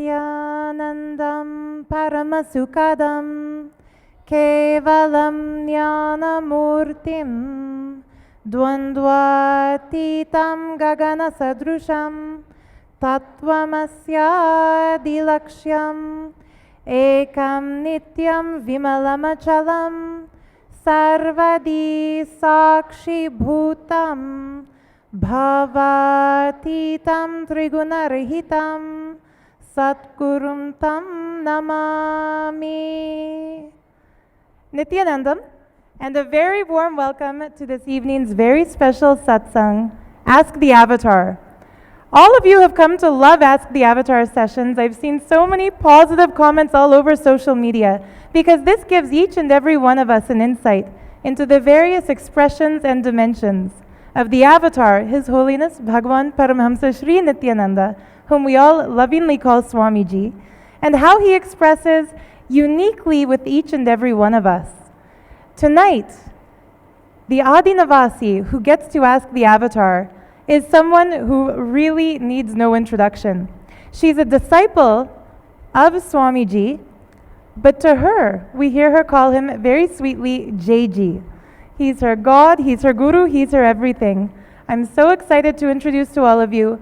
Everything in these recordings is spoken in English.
Nityanandam Paramasukadam Kevalam Jnanamurtim Dvandvatitam Gagana Sadrusham Tattvamasya Dilaksham Ekam Nityam Vimalamachalam Sarvadi Sakshi Bhutam Bhavatitam Trigunarahitam Satgurum Tam Namami. Nityanandam, and a very warm welcome to this evening's very special satsang, Ask the Avatar. All of you have come to love Ask the Avatar sessions. I've seen so many positive comments all over social media because this gives each and every one of us an insight into the various expressions and dimensions of the Avatar, His Holiness Bhagavan Paramahamsa Shri Nityananda, whom we all lovingly call Swamiji, and how he expresses uniquely with each and every one of us. Tonight, the Adinavasi who gets to ask the Avatar is someone who really needs no introduction. She's a disciple of Swamiji, but to her, we hear her call him very sweetly Jaiji. He's her God, he's her Guru, he's her everything. I'm so excited to introduce to all of you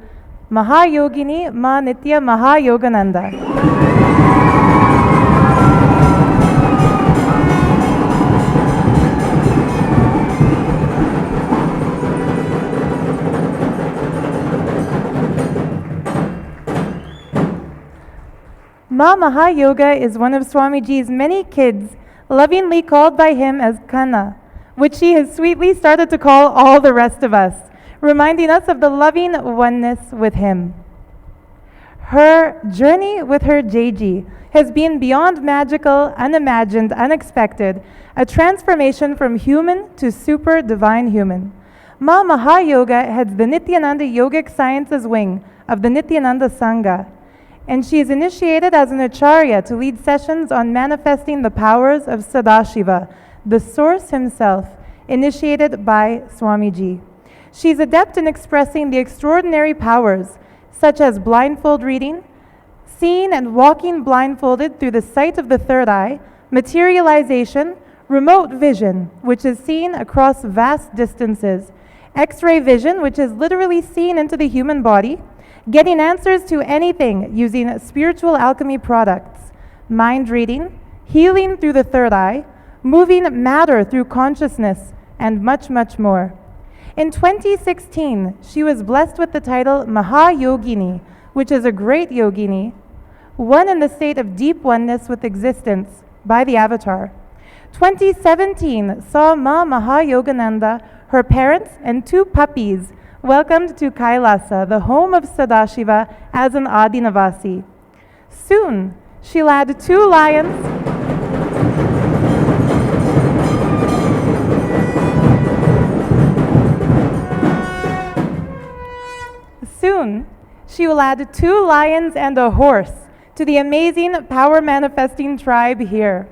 Mahayogini Ma Nitya Mahayogananda. Ma Mahayoga is one of Swamiji's many kids, lovingly called by him as Kanna, which she has sweetly started to call all the rest of us, reminding us of the loving oneness with him. Her journey with her Jaiji has been beyond magical, unimagined, unexpected, a transformation from human to super divine human. Ma Mahayoga heads the Nityananda Yogic Sciences wing of the Nityananda Sangha, and she is initiated as an acharya to lead sessions on manifesting the powers of Sadashiva, the source himself, initiated by Swamiji. She's adept in expressing the extraordinary powers, such as blindfold reading, seeing and walking blindfolded through the sight of the third eye, materialization, remote vision, which is seen across vast distances, X-ray vision, which is literally seen into the human body, getting answers to anything using spiritual alchemy products, mind reading, healing through the third eye, moving matter through consciousness, and much, much more. In 2016, she was blessed with the title Mahayogini, which is a great yogini, one in the state of deep oneness with existence by the Avatar. 2017 saw Ma Mahayogananda, her parents, and 2 puppies welcomed to Kailasa, the home of Sadashiva, as an Adinavasi. Soon, she'll add 2 lions. Soon, she will add 2 lions and a horse to the amazing power manifesting tribe here.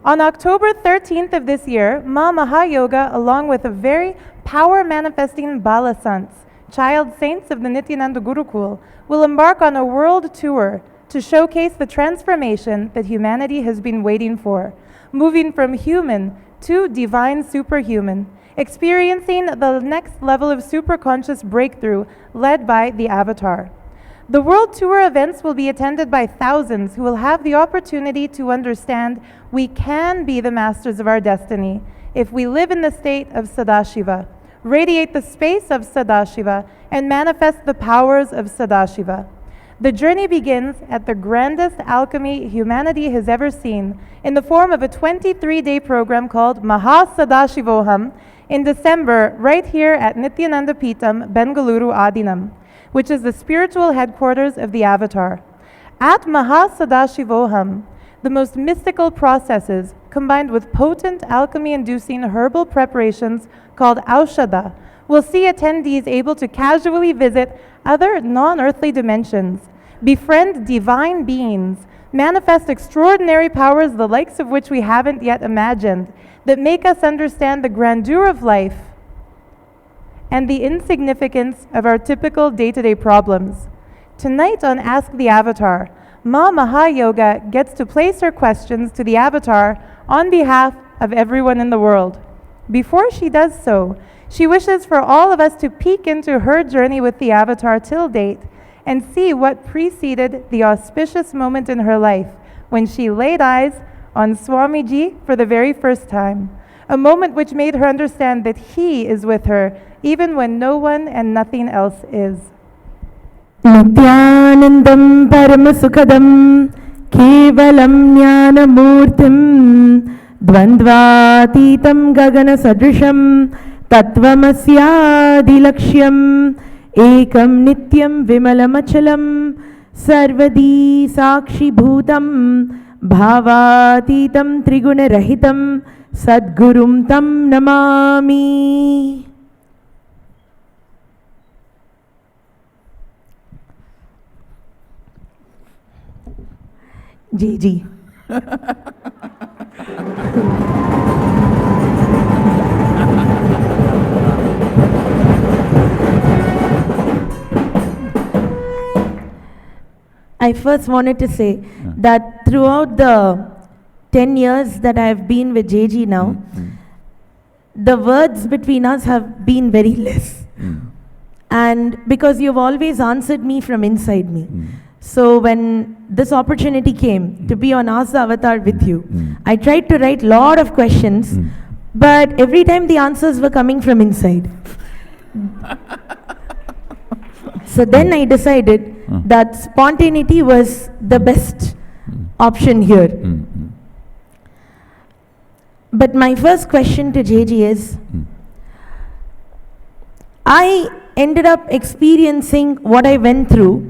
On October 13th of this year, Ma Mahayoga, along with a very power manifesting Balasants, child saints of the Nityananda Gurukul, will embark on a world tour to showcase the transformation that humanity has been waiting for, moving from human to divine superhuman, experiencing the next level of superconscious breakthrough led by the Avatar. The World Tour events will be attended by thousands who will have the opportunity to understand we can be the masters of our destiny if we live in the state of Sadashiva, radiate the space of Sadashiva, and manifest the powers of Sadashiva. The journey begins at the grandest alchemy humanity has ever seen in the form of a 23-day program called Mahasadashivoham in December right here at Nityananda Peetham, Bengaluru Adinam, which is the spiritual headquarters of the Avatar. At Mahasadashivoham, the most mystical processes combined with potent alchemy-inducing herbal preparations called Aushadha will see attendees able to casually visit other non-earthly dimensions, befriend divine beings, manifest extraordinary powers the likes of which we haven't yet imagined, that make us understand the grandeur of life and the insignificance of our typical day-to-day problems. Tonight on Ask the Avatar, Ma Mahayoga gets to place her questions to the avatar on behalf of everyone in the world. Before she does so, she wishes for all of us to peek into her journey with the avatar till date and see what preceded the auspicious moment in her life when she laid eyes on Swamiji for the very first time, a moment which made her understand that he is with her even when no one and nothing else is. Nityanandam Paramasukadam Kevalam Jnanamurtim Dvandvatitam Gagana Sadrisham Tatvamasyadilaksham Ekam Nityam Vimalamachalam Sarvadi Sakshi Bhutam Bhavatitam Triguna Rahitam Sadgurum Tam Namami. JG. I first wanted to say that throughout the 10 years that I have been with JG now, the words between us have been very less. And because you've always answered me from inside me. So when this opportunity came to be on Ask the Avatar with you, I tried to write a lot of questions, but every time the answers were coming from inside. So then I decided that spontaneity was the best option here. But my first question to JG is, I ended up experiencing what I went through,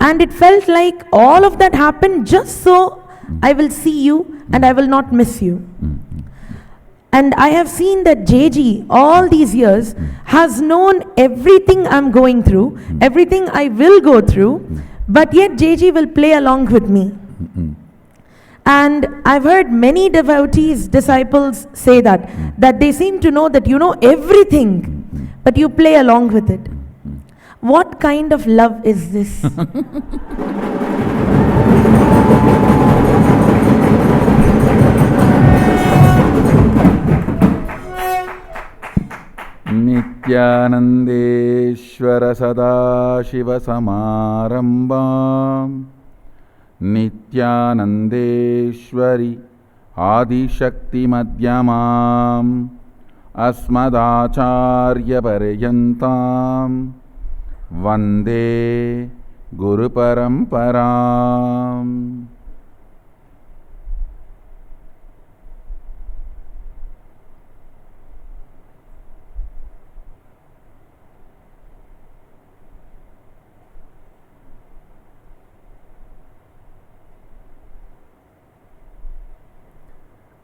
and it felt like all of that happened just so I will see you and I will not miss you. And I have seen that JG all these years has known everything I'm going through, everything I will go through, but yet JG will play along with me. And I've heard many devotees, disciples say that they seem to know that you know everything, but you play along with it. What kind of love is this? Nityanandeshwara Sadashiva Samarambam Nityanandeshwari Adishakti Madhyamam Asmadacharya Paryantam Vande Guru Paramparam.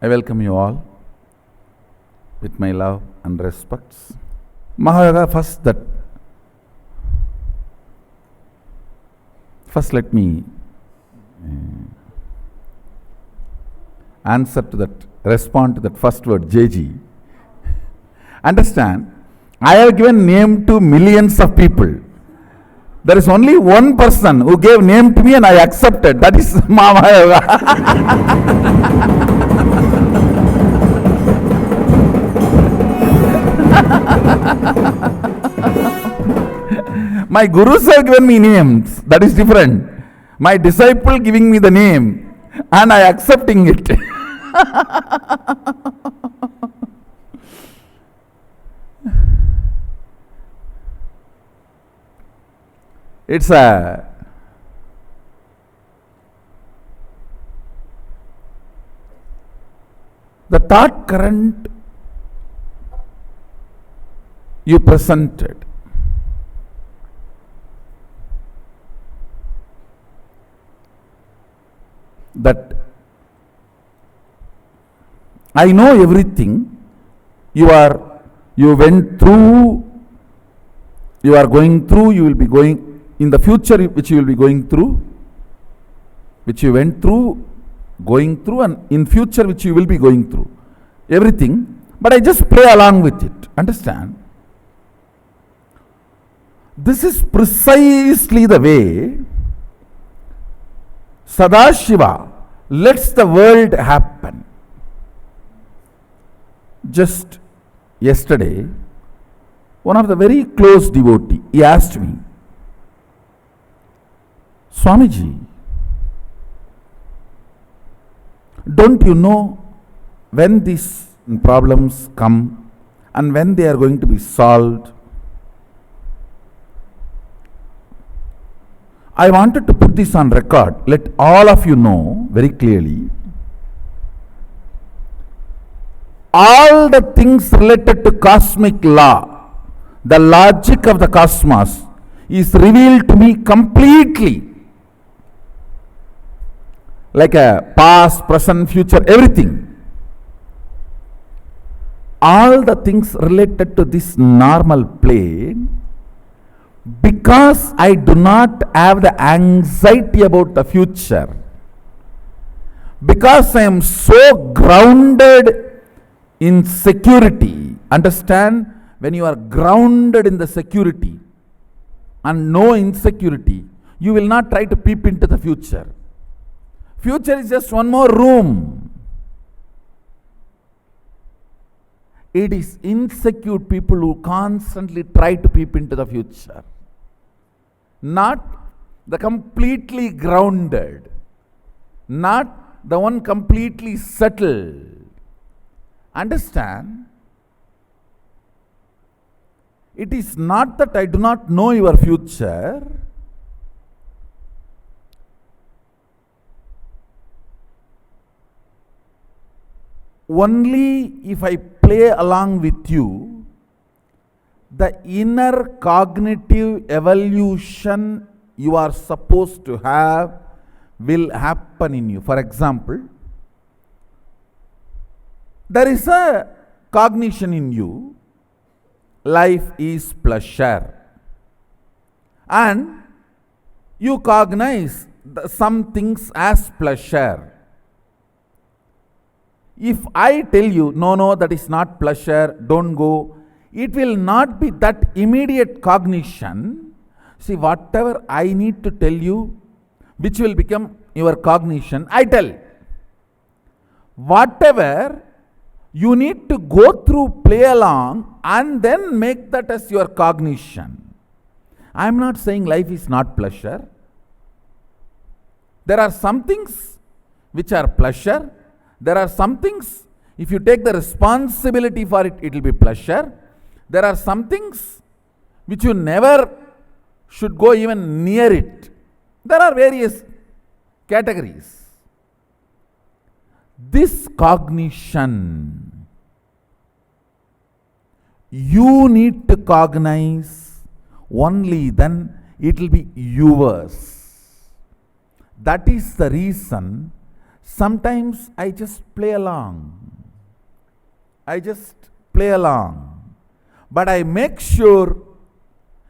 I welcome you all with my love and respects. Mahayoga, first let me respond to that first word, JG. Understand, I have given name to millions of people. There is only one person who gave name to me and I accepted. That is Mahayoga. My gurus have given me names, that is different. My disciple giving me the name and I accepting it. It's the thought current you presented. That I know everything. You went through, you are going through, you will be going in the future, which you will be going through, which you went through, going through, and in future, which you will be going through. Everything, but I just play along with it. Understand? This is precisely the way Sadashiva lets the world happen. Just yesterday, one of the very close devotee, he asked me, Swamiji, don't you know when these problems come and when they are going to be solved? I wanted to put this on record. Let all of you know very clearly. All the things related to cosmic law, the logic of the cosmos, is revealed to me completely. Like a past, present, future, everything. All the things related to this normal plane, because I do not have the anxiety about the future, because I am so grounded in security. Understand? When you are grounded in the security and no insecurity, you will not try to peep into the future. Future is just one more room. It is insecure people who constantly try to peep into the future. Not the completely grounded, not the one completely settled. Understand? It is not that I do not know your future. Only if I play along with you, the inner cognitive evolution you are supposed to have will happen in you. For example, there is a cognition in you, life is pleasure, and you cognize some things as pleasure. If I tell you, no, that is not pleasure, don't go, it will not be that immediate cognition. See, whatever I need to tell you, which will become your cognition, I tell. Whatever you need to go through, play along, and then make that as your cognition. I am not saying life is not pleasure. There are some things which are pleasure. There are some things, if you take the responsibility for it, it will be pleasure. There are some things which you never should go even near it. There are various categories. This cognition, you need to cognize, only then it will be yours. That is the reason sometimes I just play along. But I make sure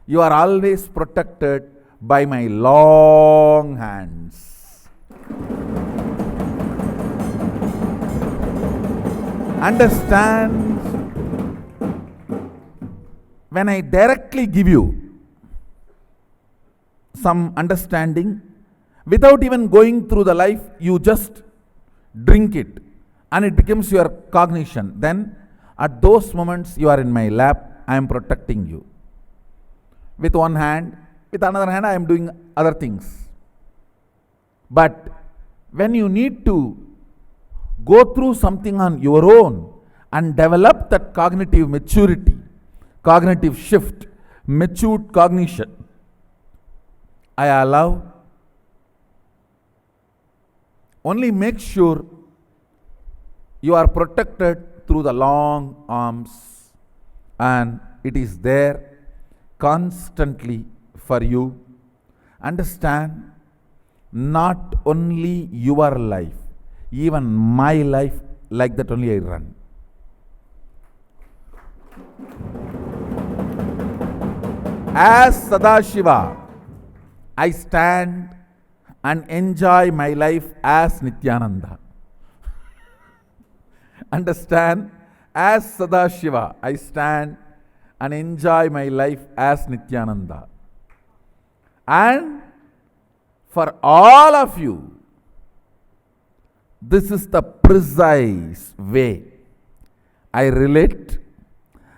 you are always protected by my long hands. Understand? When I directly give you some understanding, without even going through the life, you just drink it and it becomes your cognition. Then at those moments you are in my lap, I am protecting you. With one hand, with another hand I am doing other things. But when you need to go through something on your own and develop that cognitive maturity, cognitive shift, matured cognition, I allow. Only make sure you are protected through the long arms, and it is there constantly for you. Understand? Not only your life, even my life, like that only I run. As Sadashiva, I stand and enjoy my life as Nityananda. Understand? As Sadashiva, I stand and enjoy my life as Nityananda. And for all of you This is the precise way I relate.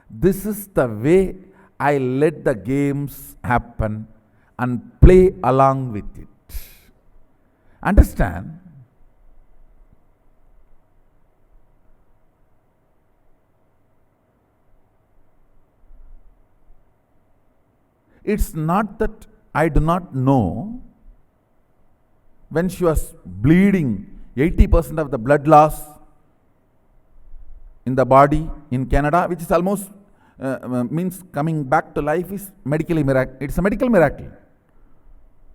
This is the way I let the games happen and play along with it. Understand? It's not that I do not know. When she was bleeding, 80% of the blood loss in the body in Canada, which is almost means coming back to life, is medically miracle. It's a medical miracle.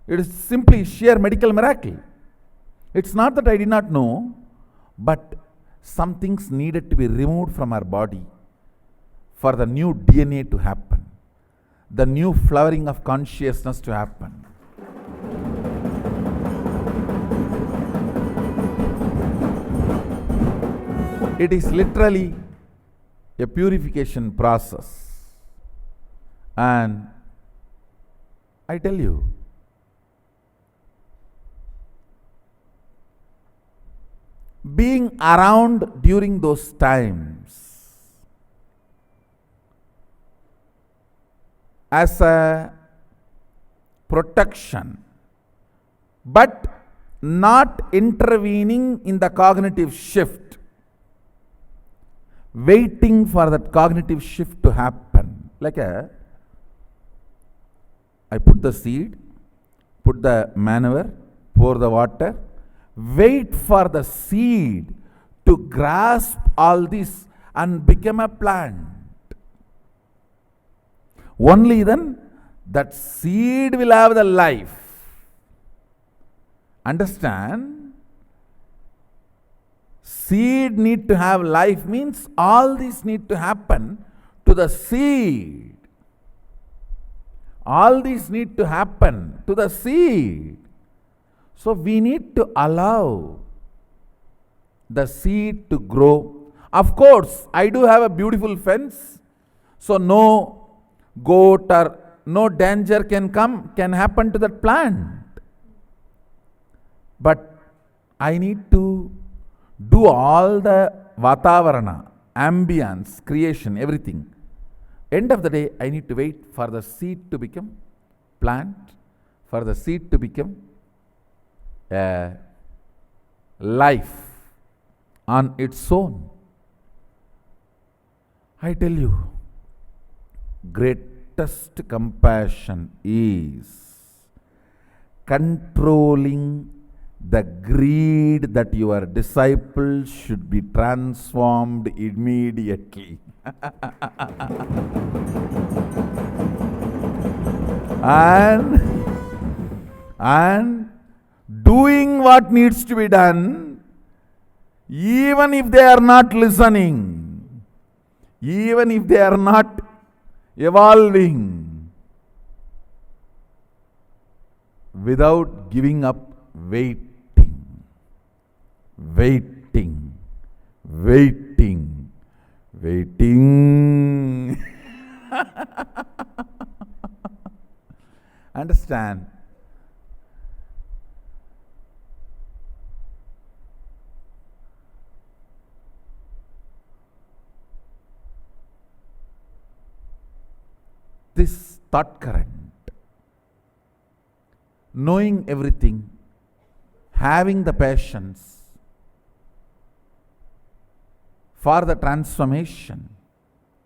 It is simply sheer medical miracle. It's not that I did not know, but some things needed to be removed from our body for the new DNA to happen, the new flowering of consciousness to happen. It is literally a purification process. And I tell you, being around during those times as a protection, but not intervening in the cognitive shift, waiting for that cognitive shift to happen. I put the seed, put the manure, pour the water, wait for the seed to grasp all this and become a plant. Only then that seed will have the life. Understand? Seed need to have life means all this need to happen to the seed. All these need to happen to the seed. So we need to allow the seed to grow. Of course, I do have a beautiful fence, so no goat or no danger can happen to that plant. But I need to do all the vatavarana, ambience, creation, everything. End of the day, I need to wait for the seed to become plant, for the seed to become a life on its own. I tell you, greatest compassion is controlling the greed that your disciples should be transformed immediately. and doing what needs to be done, even if they are not listening, even if they are not evolving, without giving up, waiting, waiting, waiting, waiting. Understand? This thought current, knowing everything, having the patience for the transformation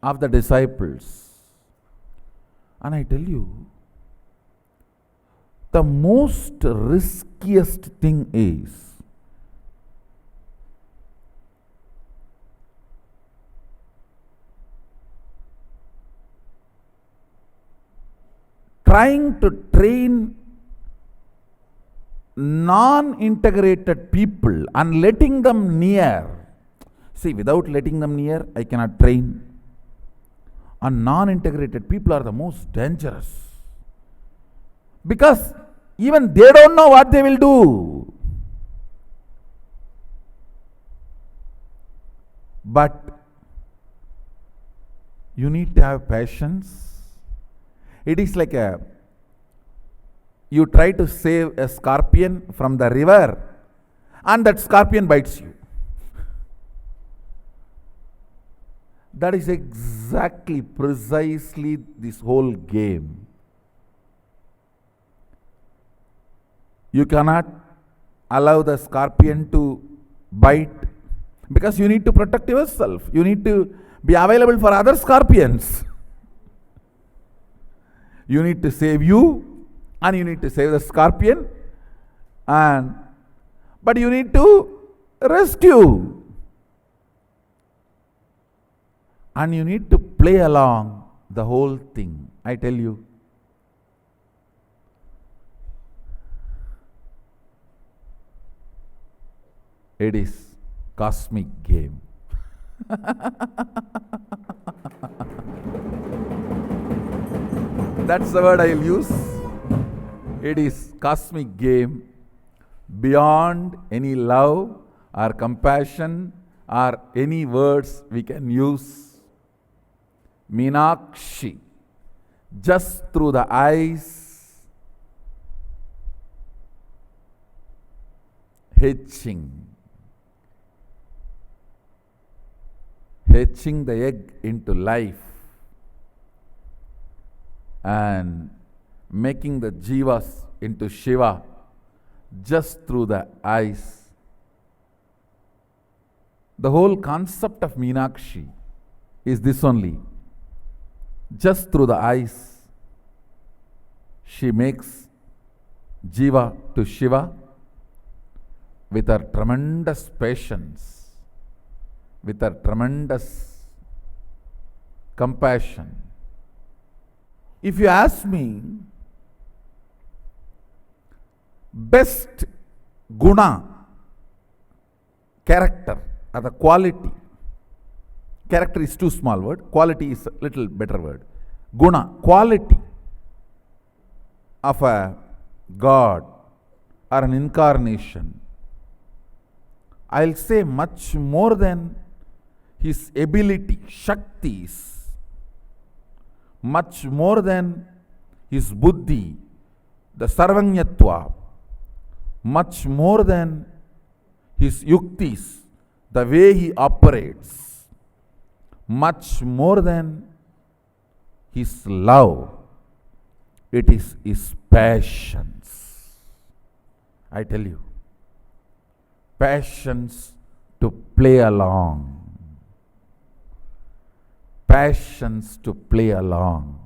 of the disciples. And I tell you, the most riskiest thing is trying to train non-integrated people and letting them near. See, without letting them near, I cannot train. And non-integrated people are the most dangerous. Because even they don't know what they will do. But you need to have patience. It is like you try to save a scorpion from the river, and that scorpion bites you. That is exactly, precisely this whole game. You cannot allow the scorpion to bite because you need to protect yourself. You need to be available for other scorpions. You need to save you and you need to save the scorpion, but you need to rescue. And you need to play along the whole thing. I tell you. It is cosmic game. That's the word I'll use. It is cosmic game, beyond any love or compassion or any words we can use. Meenakshi, just through the eyes, hatching the egg into life and making the jivas into Shiva just through the eyes. The whole concept of Meenakshi is this only. Just through the eyes, she makes Jiva to Shiva with her tremendous patience, with her tremendous compassion. If you ask me, best guna, character, or the quality. Character is too small word, quality is a little better word. Guna, quality of a God or an incarnation. I'll say much more than his ability, shaktis, much more than his buddhi, the sarvanyatva, much more than his yuktis, the way he operates, much more than his love, it is his passions. I tell you, passions to play along. Passions to play along.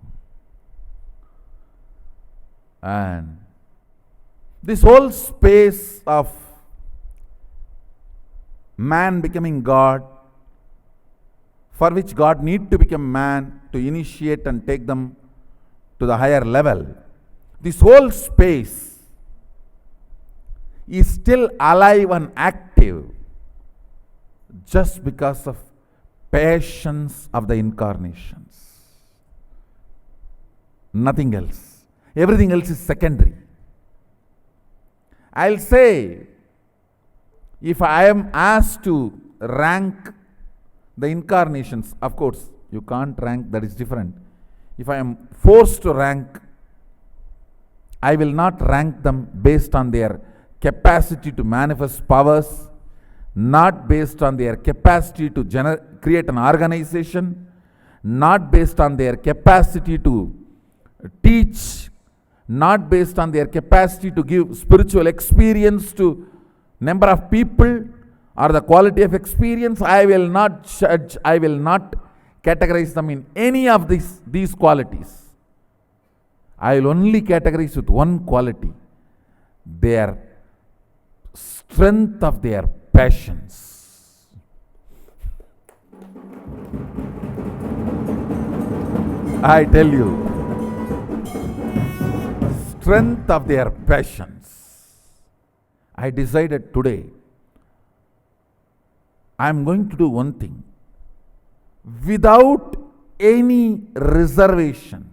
And this whole space of man becoming God, for which God need to become man to initiate and take them to the higher level, this whole space is still alive and active just because of passions of the incarnations. Nothing else. Everything else is secondary. I'll say, if I am asked to rank the incarnations, of course, you can't rank, that is different. If I am forced to rank, I will not rank them based on their capacity to manifest powers, not based on their capacity to create an organization, not based on their capacity to teach, not based on their capacity to give spiritual experience to number of people or the quality of experience. I will not judge, I will not categorize them in any of these qualities. I will only categorize with one quality: their strength of their passions. I tell you, strength of their passions. I decided today, I am going to do one thing without any reservation.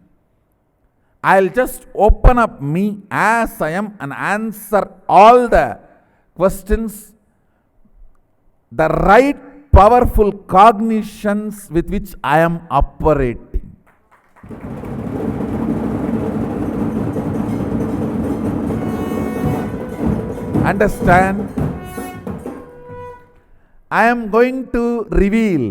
I'll just open up me as I am and answer all the questions, the right powerful cognitions with which I am operating. Understand, I am going to reveal,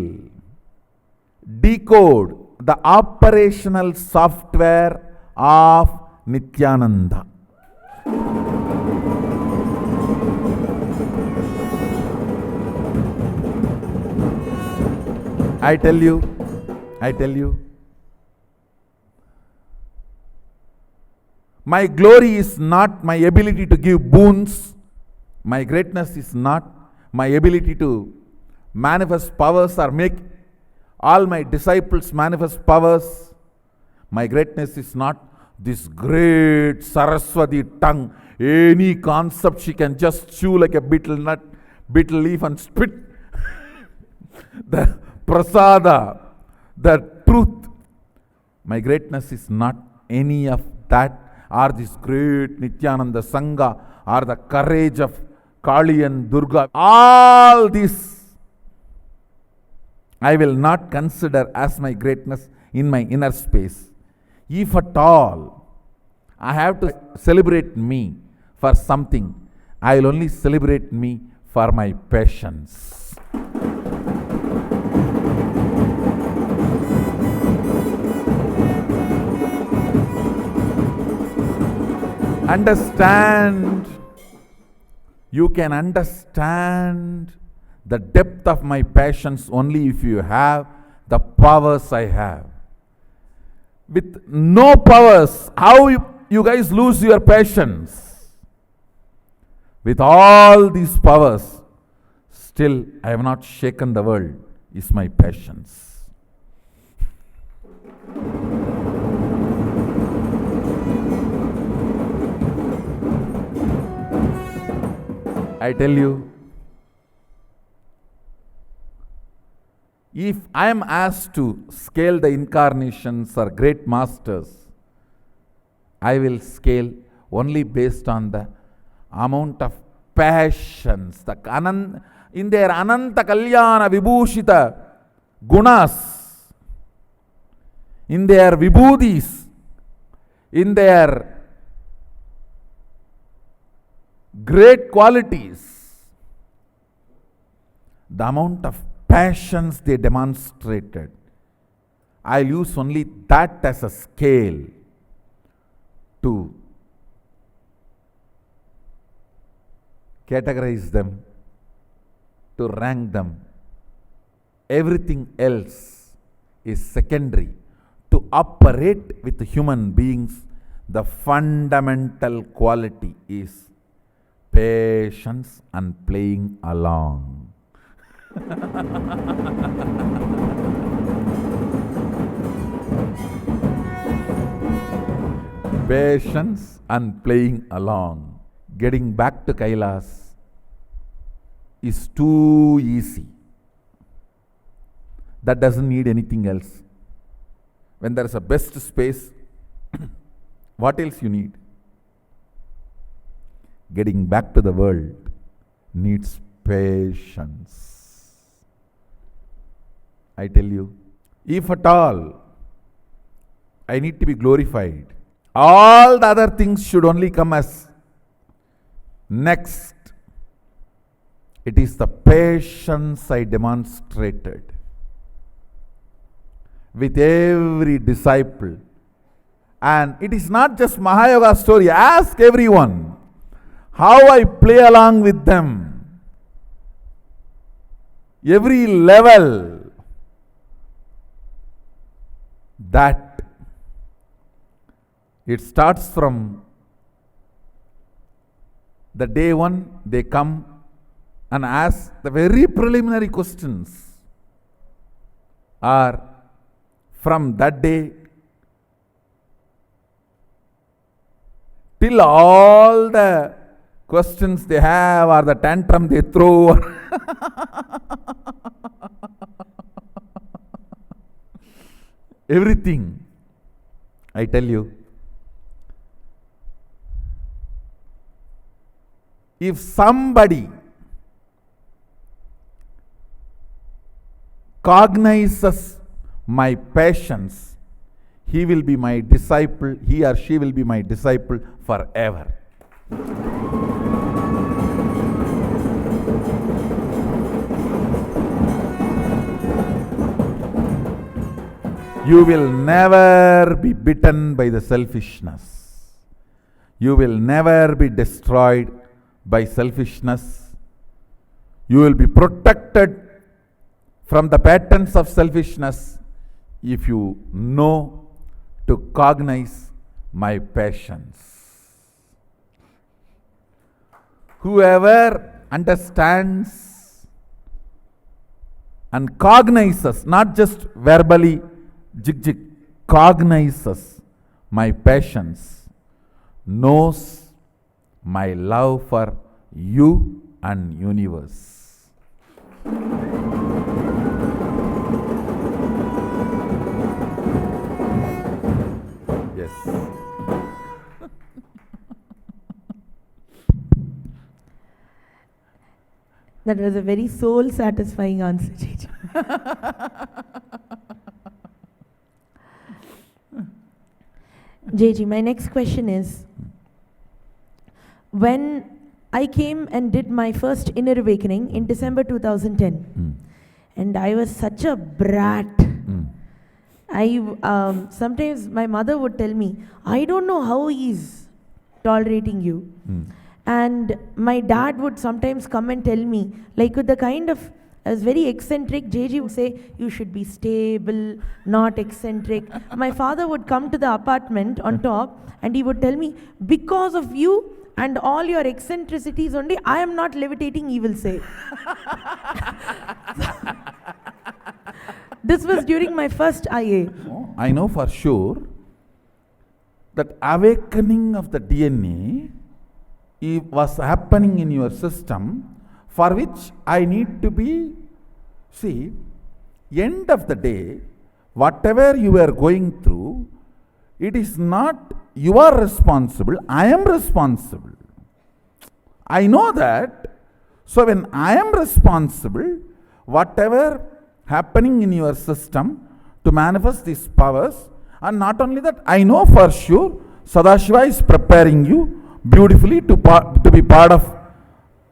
decode the operational software of Nityananda. I tell you, my glory is not my ability to give boons. My greatness is not my ability to manifest powers or make all my disciples manifest powers. My greatness is not this great Saraswati tongue. Any concept she can just chew like a betel nut, betel leaf and spit. The prasada, the truth. My greatness is not any of that, or this great Nityananda Sangha, or the courage of Kali and Durga. All this I will not consider as my greatness in my inner space. If at all I have to celebrate me for something, I will only celebrate me for my patience. Understand, you can understand the depth of my passions only if you have the powers I have. With no powers, how you guys lose your passions? With all these powers, still I have not shaken the world, is my passions. I tell you, if I am asked to scale the incarnations or great masters, I will scale only based on the amount of passions, in their Ananta Kalyana Vibhushita gunas, in their vibhudis, in their great qualities, the amount of passions they demonstrated, I'll use only that as a scale to categorize them, to rank them. Everything else is secondary. To operate with human beings, the fundamental quality is patience and playing along. Patience and playing along. Getting back to Kailas is too easy. That doesn't need anything else. When there is a best space, what else you need? Getting back to the world needs patience. I tell you, if at all I need to be glorified, all the other things should only come as next. It is the patience I demonstrated with every disciple. And it is not just Mahayoga story. Ask everyone how I play along with them. Every level that it starts from the day one they come and ask the very preliminary questions, or from that day till all the questions they have or the tantrum they throw. Everything, I tell you, if somebody cognizes my passions, he will be my disciple, he or she will be my disciple forever. You will never be bitten by the selfishness. You will never be destroyed by selfishness. You will be protected from the patterns of selfishness if you know to cognize my passions. Whoever understands and cognizes, not just verbally, cognizes my passions, knows my love for you and universe. Yes. That was a very soul-satisfying answer, JJ. JJ, my next question is, when I came and did my first inner awakening in December 2010, and I was such a brat. Sometimes my mother would tell me, I don't know how he's tolerating you. And my dad would sometimes come and tell me, like with the kind of, I was very eccentric, JJ would say, you should be stable, not eccentric. My father would come to the apartment on top and he would tell me, because of you and all your eccentricities only, I am not levitating, he will say. This was during my first IA. I know for sure that awakening of the DNA was happening in your system, for which I need to be, see, end of the day, whatever you are going through, it is not you are responsible, I am responsible. I know that. So when I am responsible, whatever happening in your system to manifest these powers, and not only that, I know for sure Sadashiva is preparing you beautifully to be part of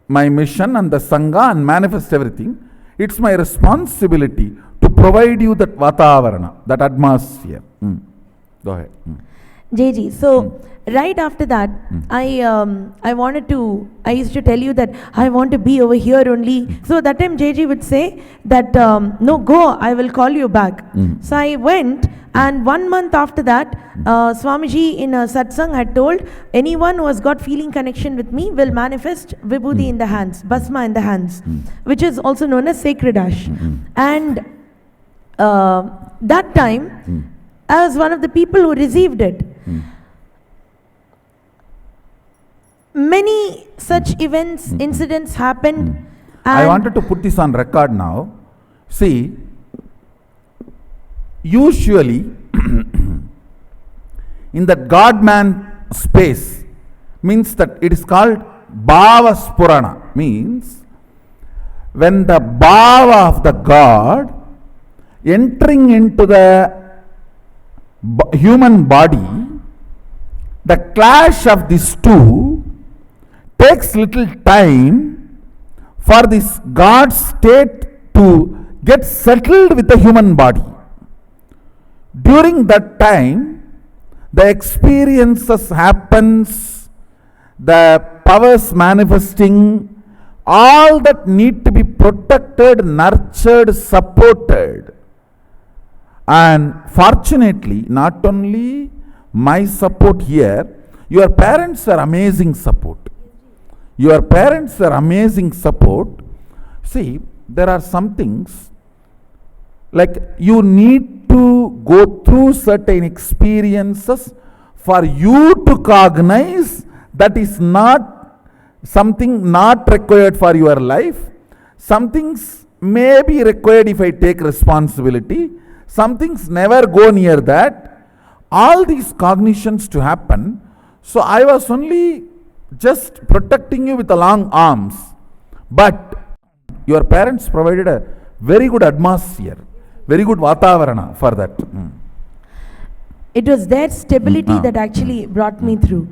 my mission and the Sangha and manifest everything. It's my responsibility to provide you that Vatavarana, that atmosphere. Go ahead. JJ, so right after that, I used to tell you that I want to be over here only. So that time JJ would say that, no, go, I will call you back. So I went, and 1 month after that, Swamiji in a satsang had told, anyone who has got feeling connection with me will manifest Vibhuti in the hands, Bhasma in the hands, which is also known as sacred ash. And that time, I was one of the people who received it. Many such events, incidents happened. I wanted to put this on record now. See, usually in that God-man space, means that it is called Bhava Spurana, means when the Bhava of the God entering into the human body, the clash of these two takes little time for this God state to get settled with the human body. During that time, the experiences happens, the powers manifesting, all that need to be protected, nurtured, supported. And fortunately, not only my support here, your parents are amazing support. Your parents are amazing support. See, there are some things like you need to go through certain experiences for you to cognize that is not something not required for your life. Some things may be required if I take responsibility. Some things never go near that. All these cognitions to happen. So I was only just protecting you with the long arms. But your parents provided a very good atmosphere, very good Vatavarana for that. It was their stability that actually brought me through.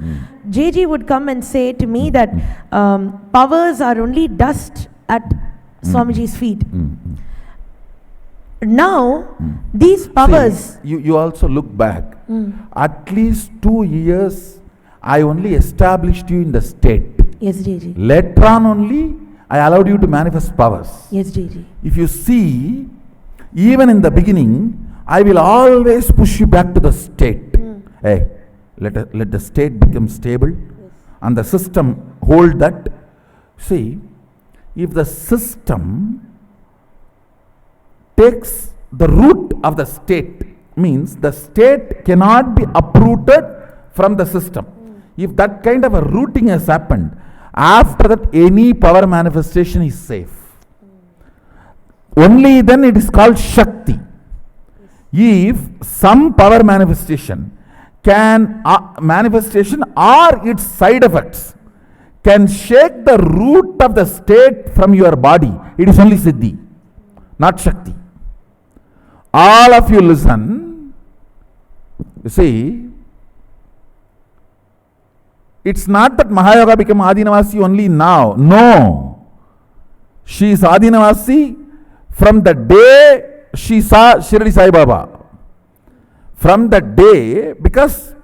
JJ would come and say to me that powers are only dust at Swamiji's feet. Now, these powers, See, you also look back. At least 2 years, I only established you in the state. yes, JJ, Later on only, I allowed you to manifest powers. yes, JJ, If you see, even in the beginning, I will always push you back to the state. Hey, let the state become stable and the system hold that. See, if the system takes the root of the state, means the state cannot be uprooted from the system. If that kind of a rooting has happened, after that any power manifestation is safe. Only then it is called Shakti. If some power manifestation can, manifestation or its side effects can shake the root of the state from your body, it is only Siddhi, not Shakti. All of you listen. You see, it's not that Mahayoga became Adinavasi only now. No. She is Adinavasi from the day she saw Shirdi Sai Baba. From that day, because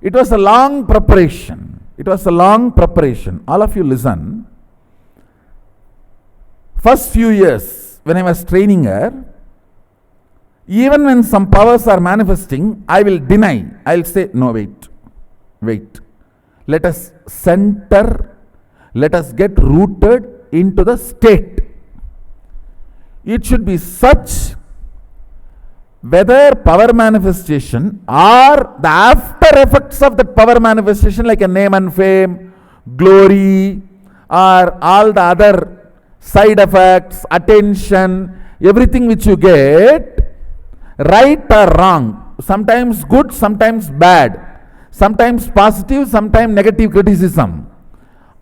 it was a long preparation. It was a long preparation. All of you listen. First few years, when I was training her, even when some powers are manifesting, I will deny. I will say, no, wait. Let us center, let us get rooted into the state. It should be such, whether power manifestation or the after effects of that power manifestation, like a name and fame, glory, or all the other side effects, attention, everything which you get, right or wrong, sometimes good, sometimes bad, sometimes positive, sometimes negative criticism,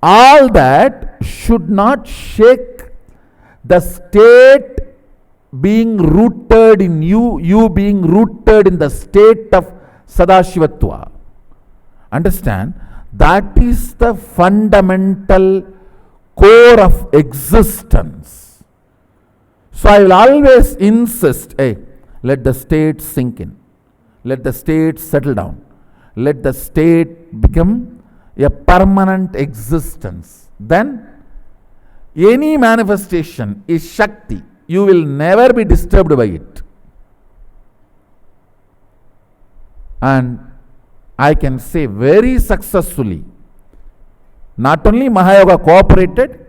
all that should not shake the state being rooted in you being rooted in the state of Sadashivatva. Understand? That is the fundamental core of existence. So I will always insist, hey, let the state sink in. Let the state settle down. Let the state become a permanent existence. Then any manifestation is Shakti. You will never be disturbed by it. And I can say very successfully, not only Mahayoga cooperated,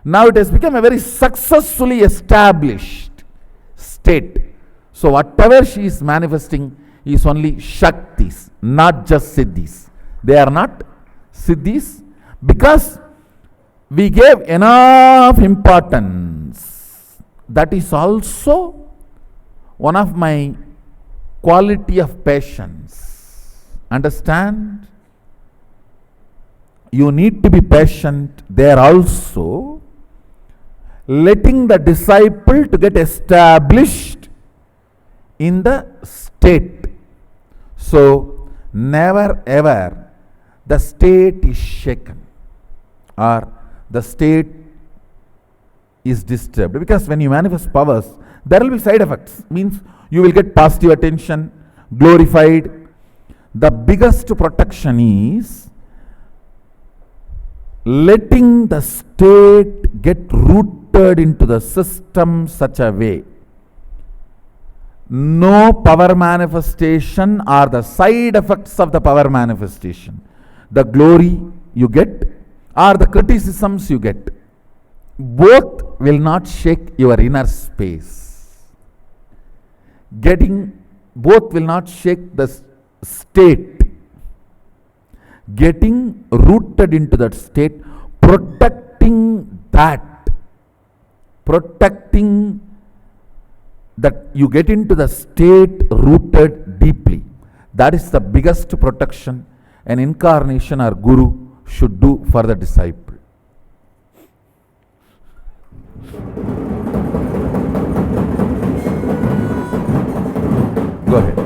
now it has become a very successfully established state. So whatever she is manifesting is only Shaktis, not just Siddhis. They are not Siddhis because we gave enough importance. That is also one of my quality of patience. Understand? You need to be patient there also, letting the disciple to get established in the state. So never ever the state is shaken or the state is disturbed, because when you manifest powers, there will be side effects. Means you will get positive attention, glorified. The biggest protection is letting the state get rooted into the system such a way. No power manifestation or the side effects of the power manifestation, the glory you get or the criticisms you get, both will not shake your inner space. Both will not shake the state. Getting rooted into that state, protecting that you get into the state rooted deeply. That is the biggest protection an incarnation or guru should do for the disciple. Go ahead.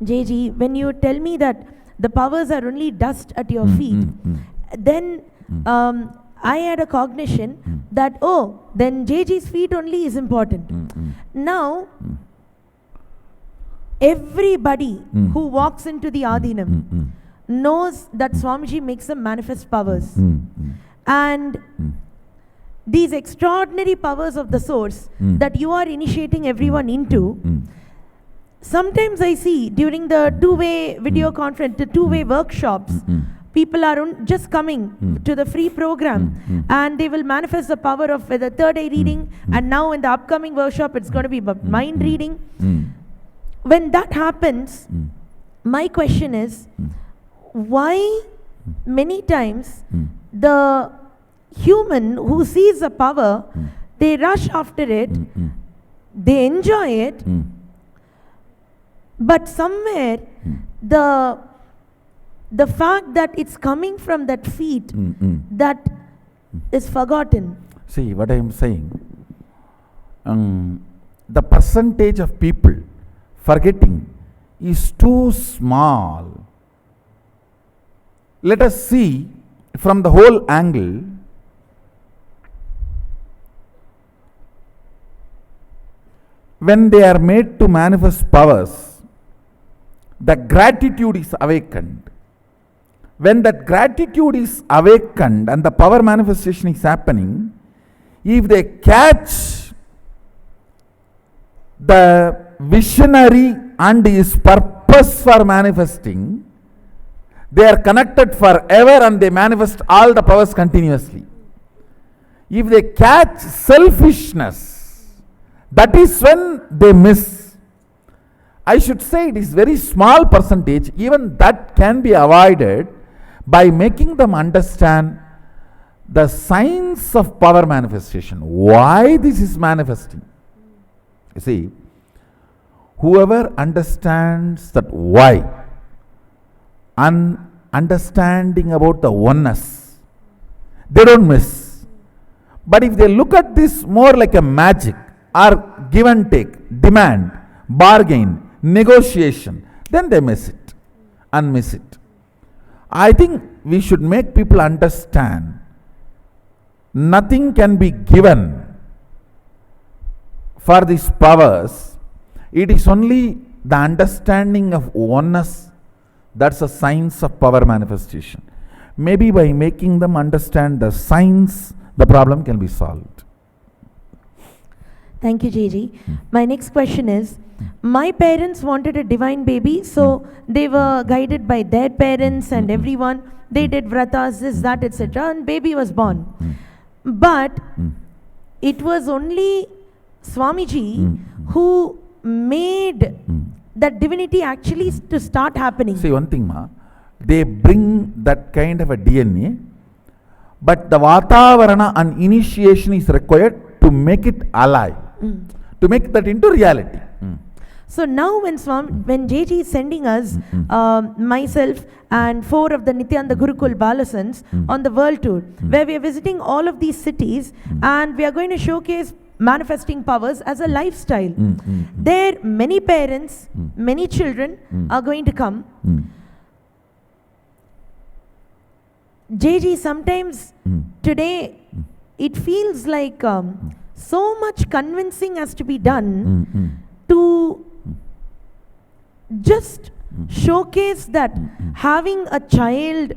JG, when you tell me that the powers are only dust at your feet, then I had a cognition that, oh, then JG's feet only is important. Now, everybody who walks into the Adinam knows that Swamiji makes them manifest powers. And these extraordinary powers of the source that you are initiating everyone into, sometimes I see during the two-way video conference, the two-way workshops, people are just coming to the free program and they will manifest the power of the third eye reading, and now in the upcoming workshop it's going to be about mind reading. When that happens, my question is, why many times the human who sees a power, they rush after it, they enjoy it, but somewhere the fact that it's coming from that feet, that is forgotten. See what I am saying. The percentage of people forgetting is too small. Let us see from the whole angle. When they are made to manifest powers, the gratitude is awakened. When that gratitude is awakened and the power manifestation is happening, if they catch the visionary and his purpose for manifesting, they are connected forever and they manifest all the powers continuously. If they catch selfishness, that is when they miss. I should say it is very small percentage, even that can be avoided by making them understand the science of power manifestation, why this is manifesting. You see, whoever understands that why, and understanding about the oneness, they don't miss. But if they look at this more like a magic or give and take, demand, bargain, negotiation, then they miss it and miss it. I think we should make people understand nothing can be given for these powers. It is only the understanding of oneness that's a science of power manifestation. Maybe by making them understand the science, the problem can be solved. Thank you, JG. My next question is, my parents wanted a divine baby, so they were guided by their parents and everyone. They did vratas, this, that, etc. and baby was born. But it was only Swamiji who made that divinity actually to start happening. See one thing, ma, they bring that kind of a DNA, but the Vatavarana and initiation is required to make it alive, to make that into reality. So now when JG is sending us, myself and 4 of the Nityananda Gurukul Balasans on the world tour, where we are visiting all of these cities and we are going to showcase manifesting powers as a lifestyle. There many parents, many children are going to come. JG, sometimes today it feels like so much convincing has to be done to just showcase that having a child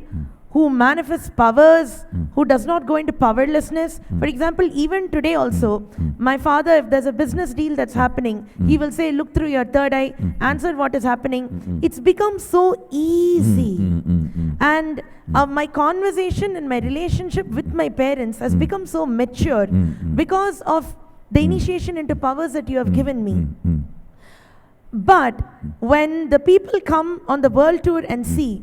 who manifests powers, who does not go into powerlessness. For example, even today also, my father, if there's a business deal that's happening, he will say, look through your third eye, answer what is happening. It's become so easy. And my conversation and my relationship with my parents has become so mature because of the initiation into powers that you have given me. But when the people come on the world tour and see,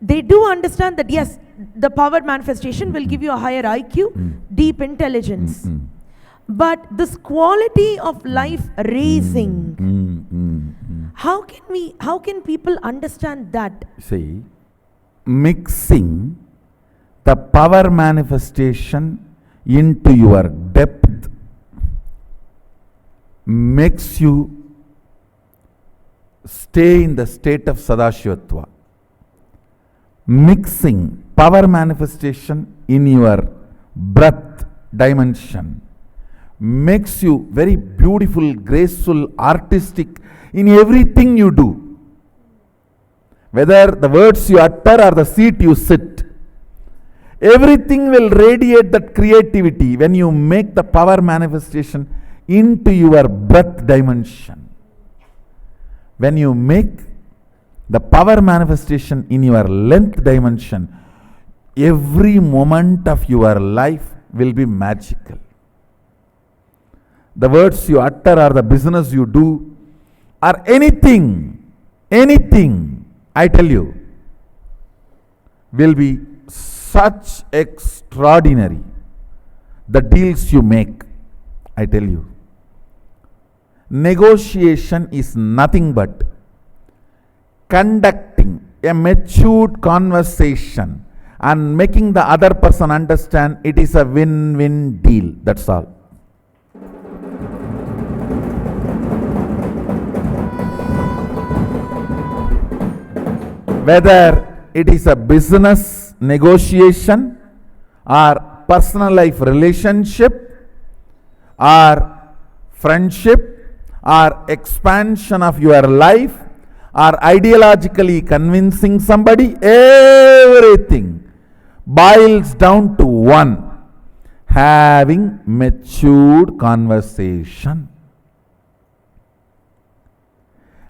they do understand that yes, the power manifestation will give you a higher IQ, deep intelligence. But this quality of life raising, how can people understand that? See, mixing the power manifestation into your depth makes you stay in the state of Sadashivatva. Mixing power manifestation in your breath dimension makes you very beautiful, graceful, artistic in everything you do. Whether the words you utter or the seat you sit, everything will radiate that creativity when you make the power manifestation into your breath dimension. When you make the power manifestation in your length dimension, every moment of your life will be magical. The words you utter or the business you do or anything, I tell you, will be such extraordinary. The deals you make, I tell you. Negotiation is nothing but conducting a matured conversation and making the other person understand it is a win-win deal. That's all. Whether it is a business negotiation or personal life relationship or friendship or expansion of your life or ideologically convincing somebody, everything boils down to one: having matured conversation.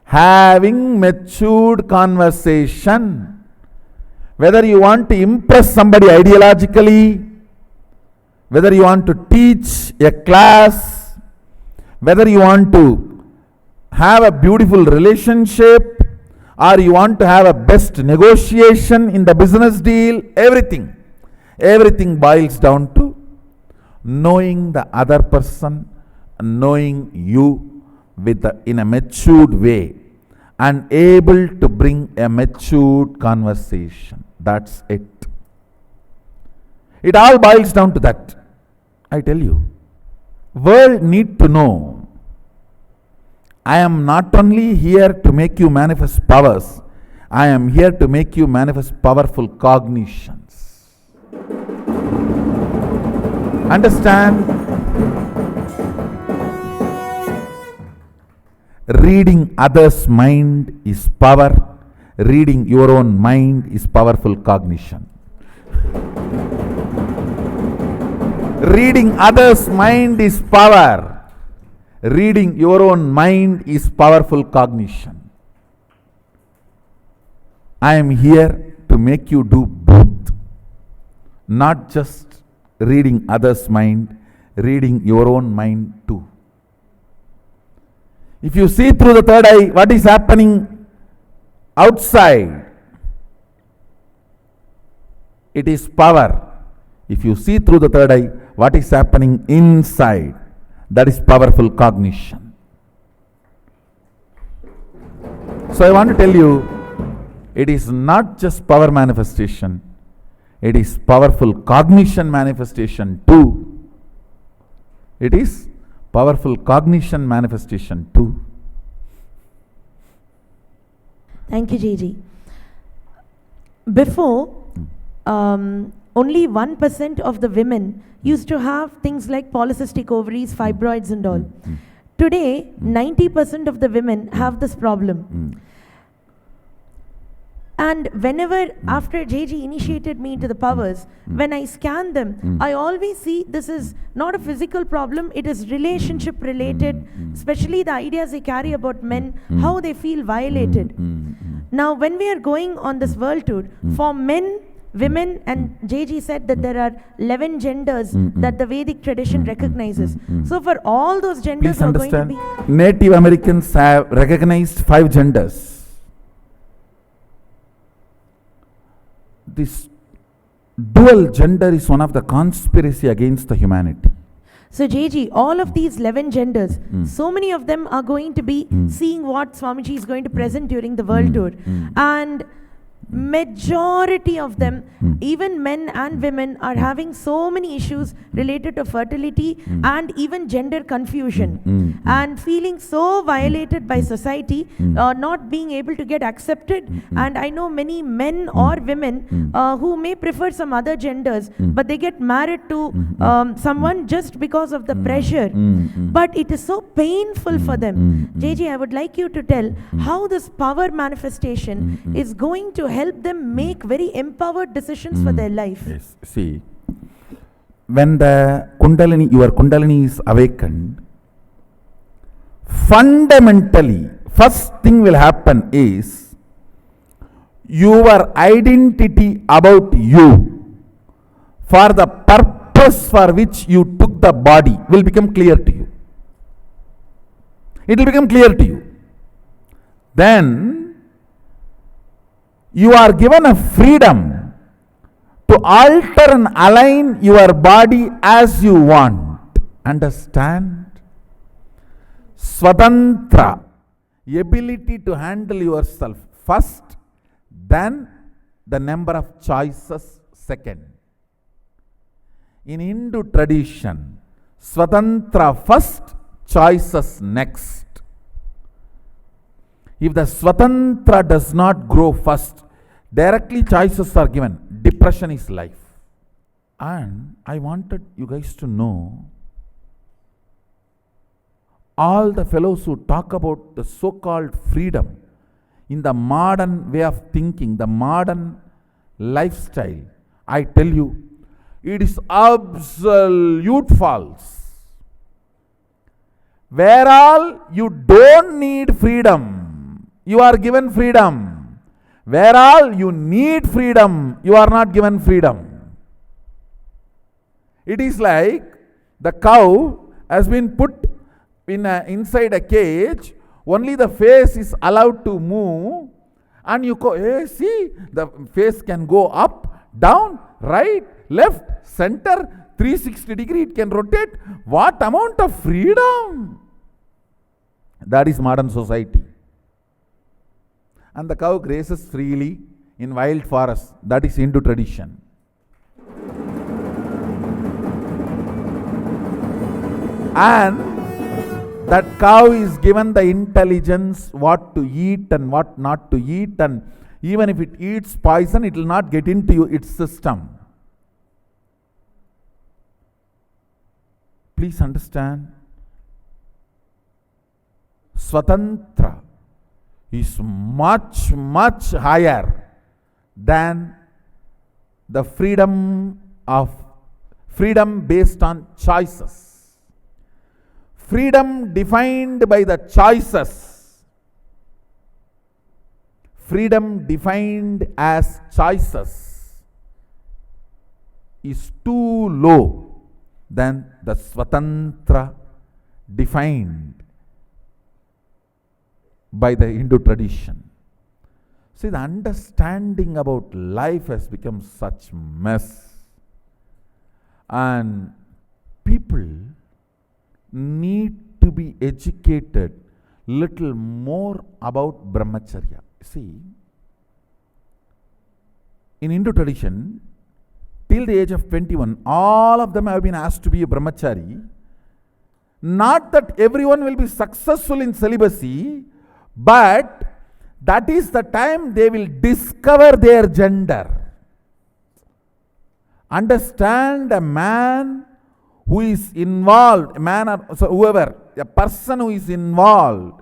Having matured conversation. Whether you want to impress somebody ideologically, whether you want to teach a class, whether you want to have a beautiful relationship, or you want to have a best negotiation in the business deal, everything boils down to knowing the other person, knowing you in a matured way and able to bring a matured conversation. That's it. It all boils down to that. I tell you, world need to know, I am not only here to make you manifest powers, I am here to make you manifest powerful cognitions. Understand? Reading others' mind is power. Reading your own mind is powerful cognition. Reading others' mind is power. Reading your own mind is powerful cognition. I am here to make you do both. Not just reading others' mind, reading your own mind too. If you see through the third eye what is happening outside, it is power. If you see through the third eye what is happening inside, that is powerful cognition. So I want to tell you, it is not just power manifestation, it is powerful cognition manifestation too. It is powerful cognition manifestation too. Thank you, JG. Before, only 1% of the women used to have things like polycystic ovaries, fibroids and all. Today, 90% of the women have this problem. And whenever, after JG initiated me into the powers, when I scan them, I always see this is not a physical problem, it is relationship related, especially the ideas they carry about men, how they feel violated. Now, when we are going on this world tour, for men, women, and JG said that there are 11 genders that the Vedic tradition recognizes. So for all those genders are going to be... Native Americans have recognized 5 genders. This dual gender is one of the conspiracy against the humanity. So JG, all of these 11 genders, so many of them are going to be seeing what Swamiji is going to present during the world tour. And majority of them, even men and women, are having so many issues related to fertility and even gender confusion, and feeling so violated by society, not being able to get accepted. And I know many men or women who may prefer some other genders, but they get married to someone just because of the pressure. But it is so painful for them. JJ, I would like you to tell how this power manifestation is going to help them make very empowered decisions for their life. Yes. See, when the Kundalini, your Kundalini is awakened, fundamentally, first thing will happen is your identity about you, for the purpose for which you took the body, will become clear to you. It will become clear to you. Then you are given a freedom to alter and align your body as you want. Understand? Swatantra, ability to handle yourself first, then the number of choices second. In Hindu tradition, Swatantra first, choices next. If the Swatantra does not grow first, directly choices are given. Depression is life. And I wanted you guys to know, all the fellows who talk about the so-called freedom in the modern way of thinking, the modern lifestyle, I tell you, it is absolute false. Where all you don't need freedom, you are given freedom. Where all you need freedom, you are not given freedom. It is like the cow has been put inside a cage, only the face is allowed to move, and you go, hey, see, the face can go up, down, right, left, center, 360 degree, it can rotate. What amount of freedom! That is modern society. And the cow grazes freely in wild forests. That is Hindu tradition. And that cow is given the intelligence what to eat and what not to eat, and even if it eats poison, it will not get into its system. Please understand, Swatantra is much, much higher than the freedom based on choices. Freedom defined by the choices. Freedom defined as choices is too low than the Swatantra defined by the Hindu tradition. See, the understanding about life has become such mess, and people need to be educated little more about brahmacharya. See, in Hindu tradition, till the age of 21, all of them have been asked to be a brahmachari. Not that everyone will be successful in celibacy, but that is the time they will discover their gender. Understand, a man who is involved, a man or whoever, a person who is involved,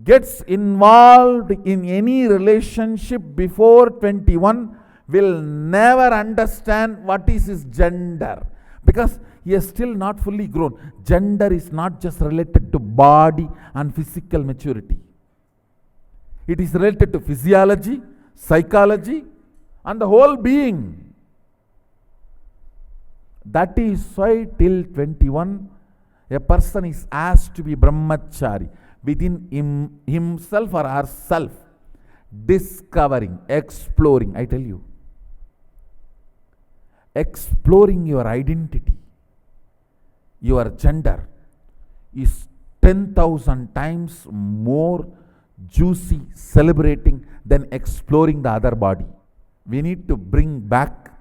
gets involved in any relationship before 21 will never understand what is his gender, because he is still not fully grown. Gender is not just related to body and physical maturity. It is related to physiology, psychology, and the whole being. That is why till 21, a person is asked to be brahmachari, within himself or herself, discovering, exploring. I tell you, exploring your identity, your gender, is 10,000 times more juicy, celebrating, then exploring the other body. We need to bring back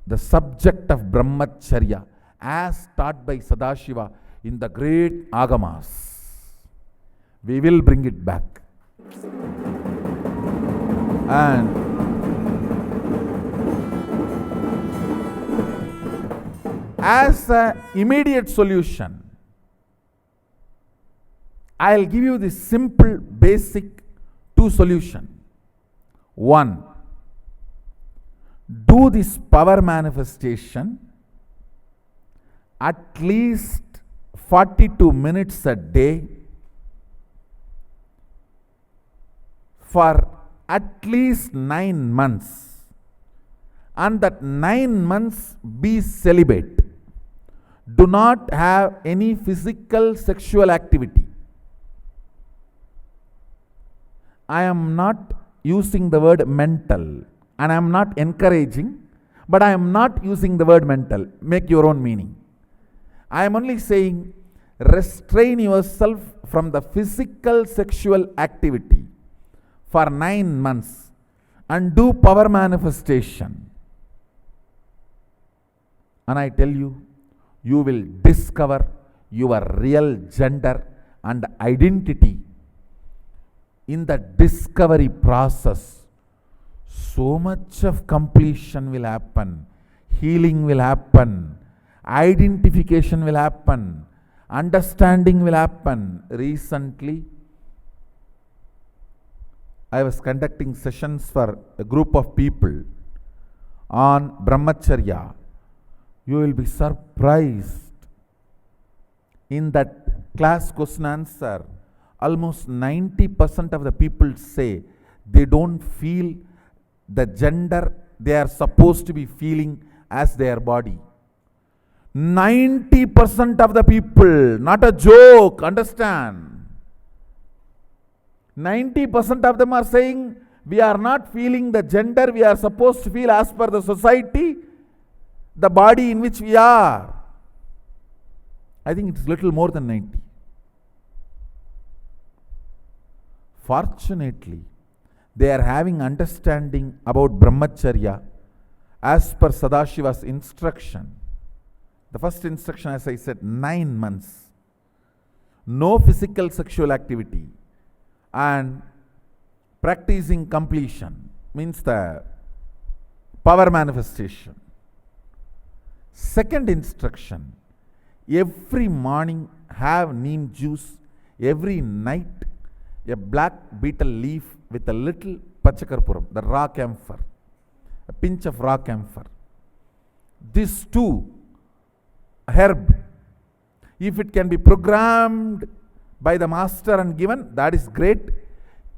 the subject of Brahmacharya as taught by Sadashiva in the great Agamas. We will bring it back. And as an immediate solution, I'll give you this simple, basic two solution. One, do this power manifestation at least 42 minutes a day for at least 9 months, and that 9 months be celibate. Do not have any physical sexual activity. I am not using the word mental, and I am not encouraging, but I am not using the word mental. Make your own meaning. I am only saying restrain yourself from the physical sexual activity for 9 months and do power manifestation. And I tell you, you will discover your real gender and identity. In the discovery process, so much of completion will happen, healing will happen, identification will happen, understanding will happen. Recently, I was conducting sessions for a group of people on Brahmacharya. You will be surprised. In that class question answer, almost 90% of the people say they don't feel the gender they are supposed to be feeling as their body. 90% of the people, not a joke, understand. 90% of them are saying we are not feeling the gender we are supposed to feel as per the society, the body in which we are. I think it's little more than 90. Fortunately, they are having understanding about Brahmacharya as per Sadashiva's instruction. The first instruction, as I said, 9 months. No physical sexual activity and practicing completion means the power manifestation. Second instruction, every morning have neem juice, every night a black betel leaf with a little pachakarpuram, the raw camphor, a pinch of raw camphor. These two herb, if it can be programmed by the master and given, that is great.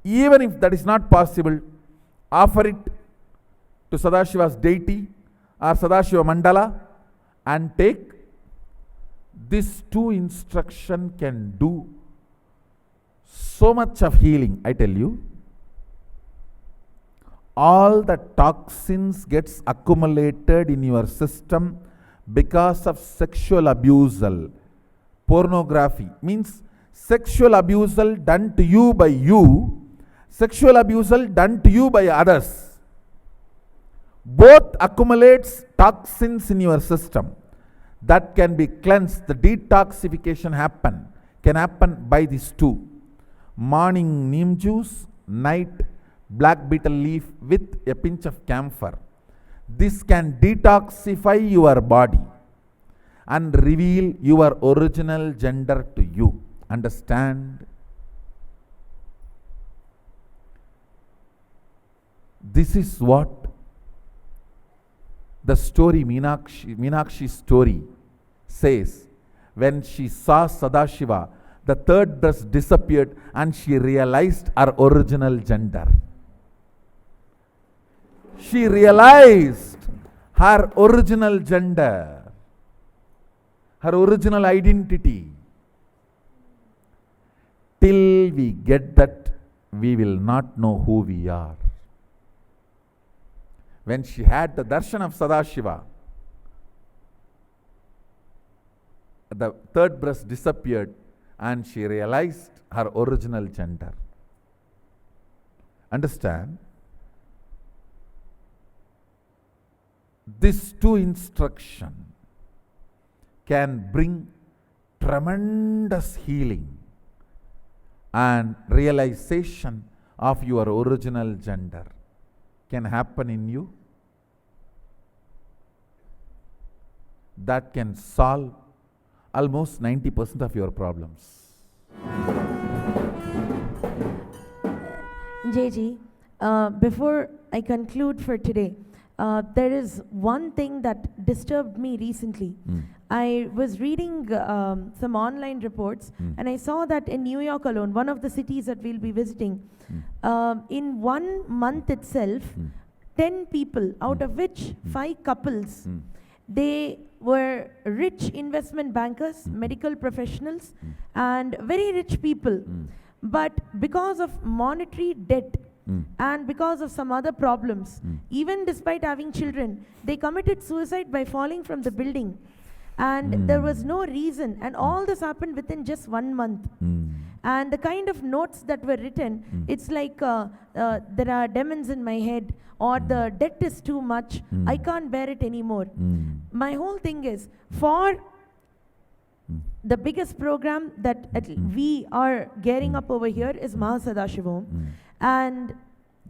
Even if that is not possible, offer it to Sadashiva's deity or Sadashiva Mandala and take. These two instruction can do so much of healing, I tell you. All the toxins gets accumulated in your system because of sexual abusal. Pornography means sexual abusal done to you by you, sexual abusal done to you by others. Both accumulates toxins in your system that can be cleansed. The detoxification can happen by these two. Morning neem juice, night black betel leaf with a pinch of camphor. This can detoxify your body and reveal your original gender to you. Understand? This is what the story, Meenakshi's story says. When she saw Sadashiva, the third dress disappeared and she realized her original gender. She realized her original gender, her original identity. Till we get that, we will not know who we are. When she had the darshan of Sadashiva, the third breast disappeared and she realized her original gender. Understand? This two instruction can bring tremendous healing and realization of your original gender can happen in you. That can solve almost 90% of your problems. JG, before I conclude for today, there is one thing that disturbed me recently. I was reading some online reports and I saw that in New York alone, one of the cities that we'll be visiting, in 1 month itself, 10 people, out of which 5 couples, they were rich investment bankers, medical professionals, and very rich people. But because of monetary debt and because of some other problems, even despite having children, they committed suicide by falling from the building. And there was no reason, and all this happened within just 1 month. And the kind of notes that were written, it's like there are demons in my head, or the debt is too much, I can't bear it anymore. My whole thing is, for the biggest program that we are gearing up over here is Mahasadashivam. And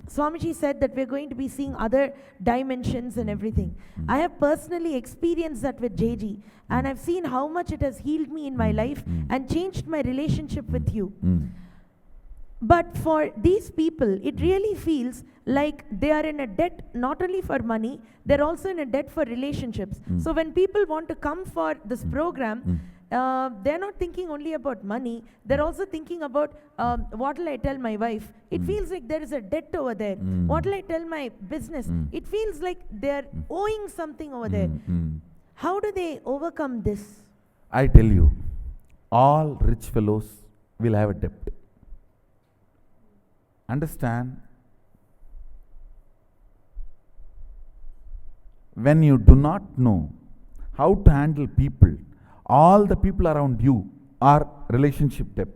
Swamiji said that we're going to be seeing other dimensions and everything. I have personally experienced that with JG, and I've seen how much it has healed me in my life and changed my relationship with you. But for these people, it really feels like they are in a debt not only for money, they're also in a debt for relationships. So when people want to come for this program, they're not thinking only about money, they're also thinking about what will I tell my wife. It feels like there is a debt over there. What will I tell my business? It feels like they're owing something over there. How do they overcome this? I tell you, all rich fellows will have a debt. Understand? When you do not know how to handle people, all the people around you are relationship debt.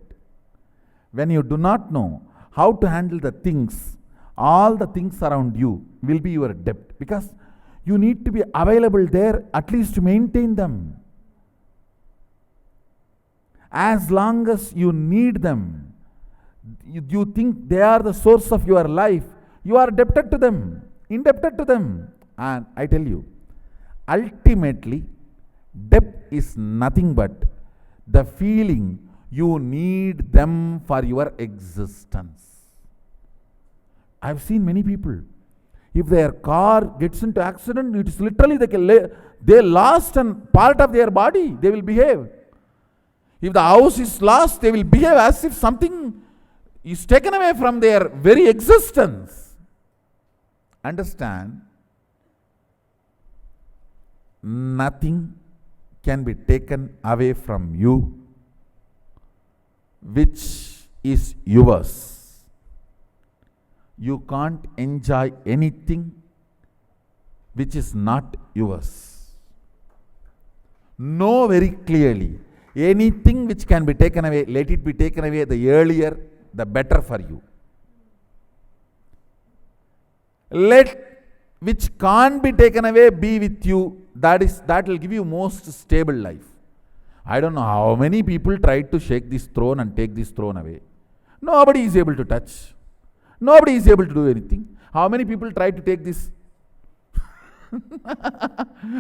When you do not know how to handle the things, all the things around you will be your debt, because you need to be available there at least to maintain them. As long as you need them, you think they are the source of your life, you are indebted to them. And I tell you, ultimately, debt is nothing but the feeling you need them for your existence. I've seen many people, if their car gets into accident, it is literally they lost a part of their body, they will behave. If the house is lost, they will behave as if something is taken away from their very existence. Understand? Nothing can be taken away from you which is yours. You can't enjoy anything which is not yours. Know very clearly, anything which can be taken away, let it be taken away the earlier, the better for you. Let which can't be taken away be with you, that will give you most stable life. I don't know how many people tried to shake this throne and take this throne away. Nobody is able to touch. Nobody is able to do anything. How many people tried to take this?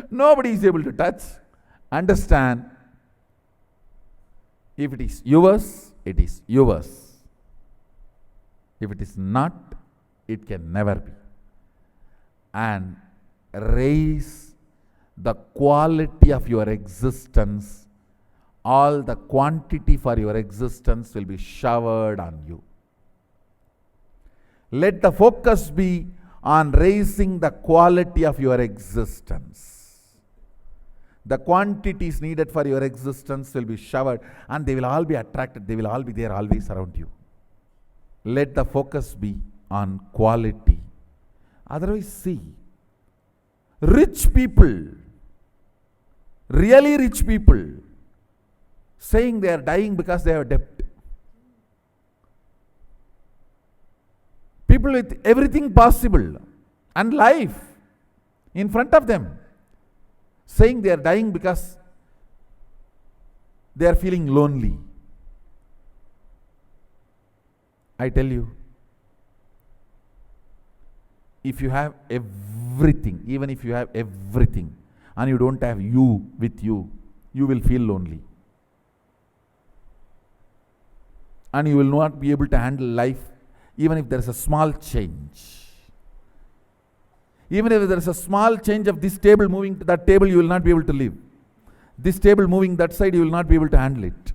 Nobody is able to touch. Understand? If it is yours, it is yours. If it is not, it can never be. And raise the quality of your existence. All the quantity for your existence will be showered on you. Let the focus be on raising the quality of your existence. The quantities needed for your existence will be showered, and they will all be attracted. They will all be there always around you. Let the focus be on quality. Otherwise, see, rich people, really rich people, saying they are dying because they have debt. People with everything possible and life in front of them, saying they are dying because they are feeling lonely. I tell you, if you have everything, even if you have everything, and you don't have you with you, you will feel lonely. And you will not be able to handle life, even if there is a small change. Even if there is a small change of this table moving to that table, you will not be able to live. This table moving that side, you will not be able to handle it.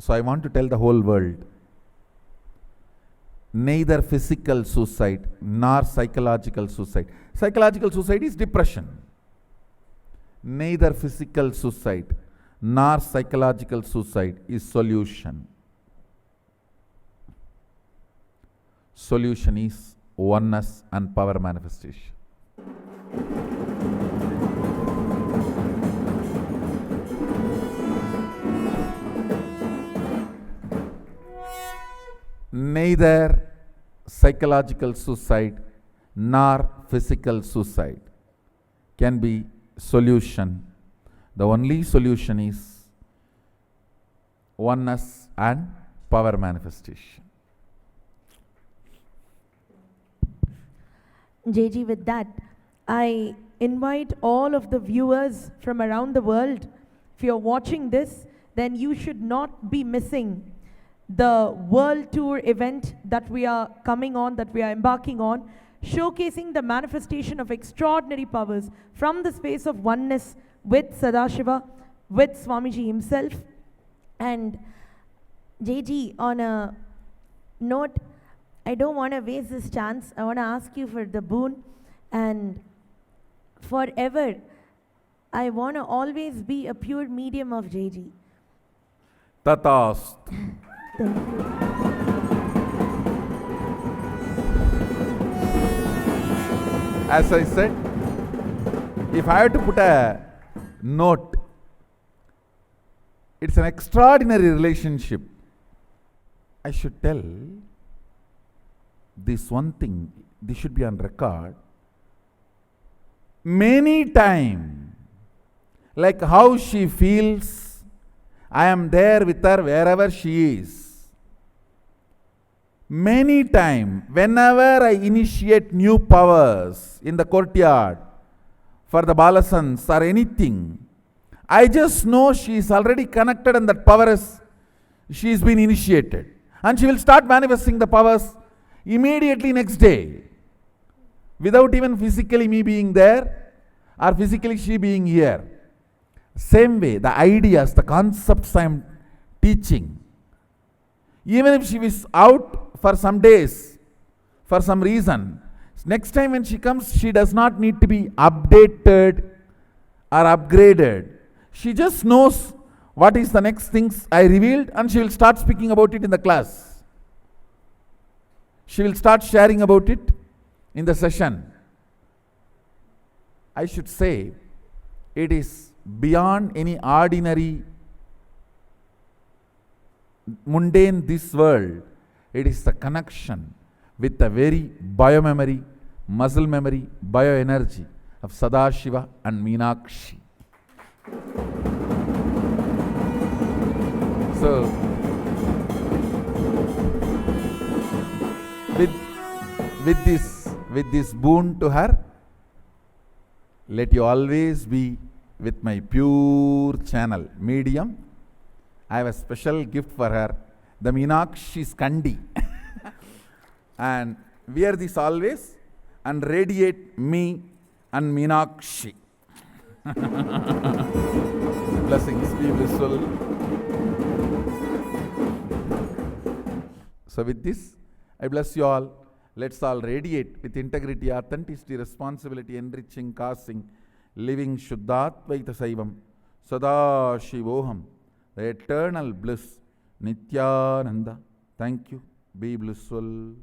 So I want to tell the whole world, neither physical suicide nor psychological suicide. Psychological suicide is depression. Neither physical suicide nor psychological suicide is solution. Solution is oneness and power manifestation. Neither psychological suicide nor physical suicide can be solution. The only solution is oneness and power manifestation. JG, with that, I invite all of the viewers from around the world, if you're watching this, then you should not be missing the world tour event that we are coming on, that we are embarking on, showcasing the manifestation of extraordinary powers from the space of oneness with Sadashiva, with Swamiji himself. And JG, on a note, I don't want to waste this chance. I want to ask you for the boon, and forever, I want to always be a pure medium of JG. Tatast. Thank you. As I said, if I had to put a note, it's an extraordinary relationship. I should tell this one thing, this should be on record. Many times, like how she feels, I am there with her wherever she is. Many times, whenever I initiate new powers in the courtyard for the Balasans or anything, I just know she is already connected and that power is, she has been initiated. And she will start manifesting the powers immediately next day, without even physically me being there or physically she being here. Same way, the ideas, the concepts I am teaching, even if she is out for some days, for some reason, next time when she comes, she does not need to be updated or upgraded. She just knows what is the next things I revealed, and she will start speaking about it in the class. She will start sharing about it in the session. I should say, it is beyond any ordinary, mundane this world. It is the connection with the very biomemory, muscle memory, bioenergy of Sadashiva and Meenakshi. So, with this boon to her, let you always be with my pure channel, medium. I have a special gift for her, the Meenakshi Skandi. And wear this always and radiate me and Meenakshi. Blessings, be blissful. So with this, I bless you all. Let's all radiate with integrity, authenticity, responsibility, enriching, causing, living Shuddhatvaita Saivam, Sadashivoham, the eternal bliss, Nityananda. Thank you. Be blissful.